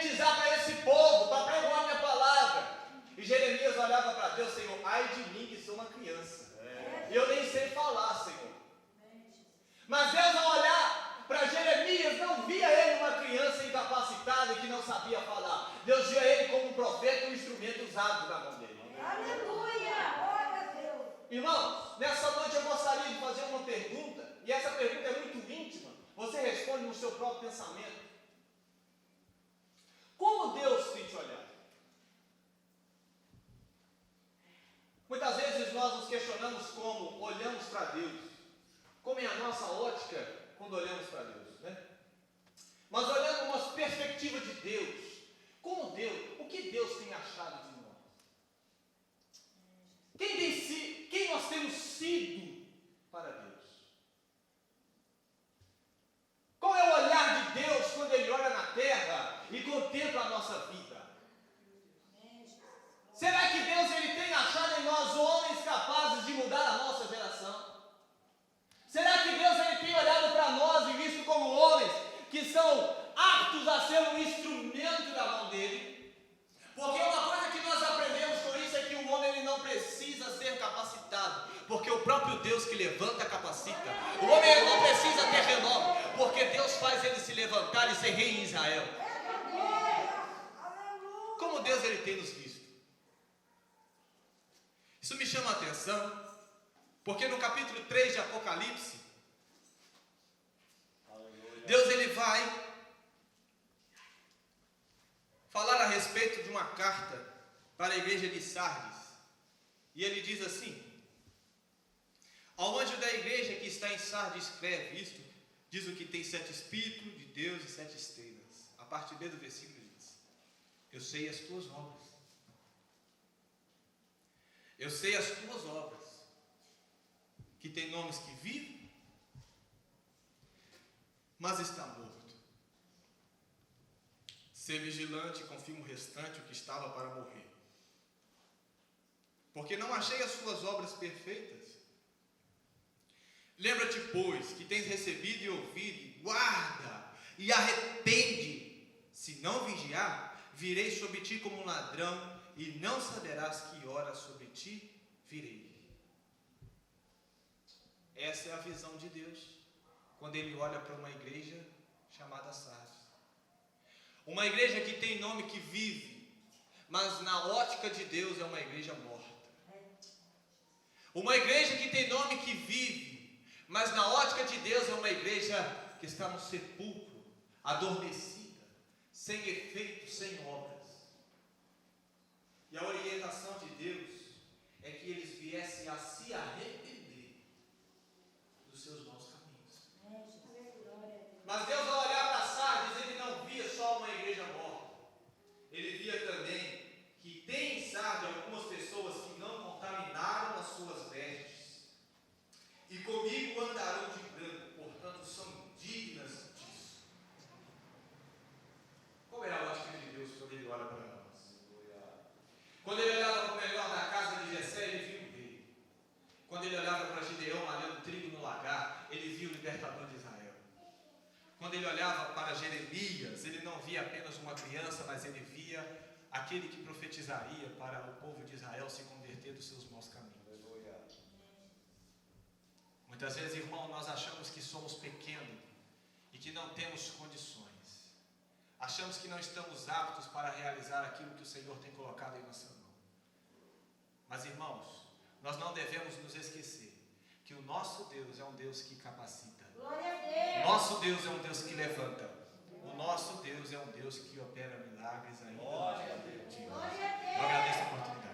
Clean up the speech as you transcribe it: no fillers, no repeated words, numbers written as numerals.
profetizar para esse povo, para pregoar a minha palavra. E Jeremias olhava para Deus, Senhor, ai de mim que sou uma criança. E eu nem sei falar, Senhor. Mas Deus, ao olhar para Jeremias, não via ele uma criança incapacitada que não sabia falar. Deus via ele como um profeta, um instrumento usado na mão dele. Aleluia! Glória a Deus! Irmãos, nessa noite eu gostaria de fazer uma pergunta, e essa pergunta é muito íntima. Você responde no seu próprio pensamento. Como Deus tem te olhado? Muitas vezes nós nos questionamos como olhamos para Deus, como é a nossa ótica quando olhamos para Deus, né? Mas olhando uma perspectiva de Deus, como Deus, o que Deus tem achado de nós? Quem nós temos sido para Deus? Qual é o olhar de Deus quando Ele olha na terra e contempla a nossa vida? Será que Deus ele tem achado em nós homens capazes de mudar a nossa geração? Será que Deus ele tem olhado para nós e visto como homens que são aptos a ser um instrumento da mão dele? Porque uma coisa que nós aprendemos com isso é que o homem ele não precisa ser capacitado, porque o próprio Deus que levanta capacita. O homem ele não precisa ter renome, porque Deus faz ele se levantar e ser rei em Israel. Como Deus ele tem nos visto? Isso me chama a atenção, porque no capítulo 3 de Apocalipse, Deus ele vai falar a respeito de uma carta para a igreja de Sardes. E ele diz assim: ao anjo da igreja que está em Sardes escreve isto, diz o que tem 7 espíritos de Deus e 7 estrelas. A parte B do versículo diz: eu sei as tuas obras. Eu sei as tuas obras, que tem nomes que vivem, mas está morto. Ser vigilante e confirma o restante, o que estava para morrer. Porque não achei as suas obras perfeitas. Lembra-te, pois, que tens recebido e ouvido, guarda e arrepende. Se não vigiar, virei sobre ti como um ladrão, e não saberás que hora sobre ti virei. Essa é a visão de Deus, quando Ele olha para uma igreja chamada Sardes. Uma igreja que tem nome que vive, mas na ótica de Deus é uma igreja morta. Uma igreja que tem nome que vive, mas na ótica de Deus é uma igreja que está no sepulcro, adormecida, sem efeito, sem obras. E a orientação de Deus é que eles viessem a se arrepender dos seus maus caminhos. Mas Deus, ao olhar para Sardes, ele não via só uma igreja morta. Ele via também que tem em Sardes algumas pessoas que não contaminaram as suas vestes. E comigo andarão de branco, portanto são dignas disso. Qual é a ótica de Deus quando ele olha para nós? Quando ele olhava para o melhor da casa de Jessé, ele viu o rei. Quando ele olhava para Gideão malhando trigo no lagar, ele viu o libertador de Israel. Quando ele olhava para Jeremias, ele não via apenas uma criança, mas ele via aquele que profetizaria para o povo de Israel se converter dos seus maus caminhos. Muitas vezes, irmão, nós achamos que somos pequenos e que não temos condições. Achamos que não estamos aptos para realizar aquilo que o Senhor tem colocado em nossa mão. Mas, irmãos, nós não devemos nos esquecer que o nosso Deus é um Deus que capacita. Glória a Deus. Nosso Deus é um Deus que levanta. O nosso Deus é um Deus que opera milagres ainda. Glória a Deus. Eu agradeço a oportunidade.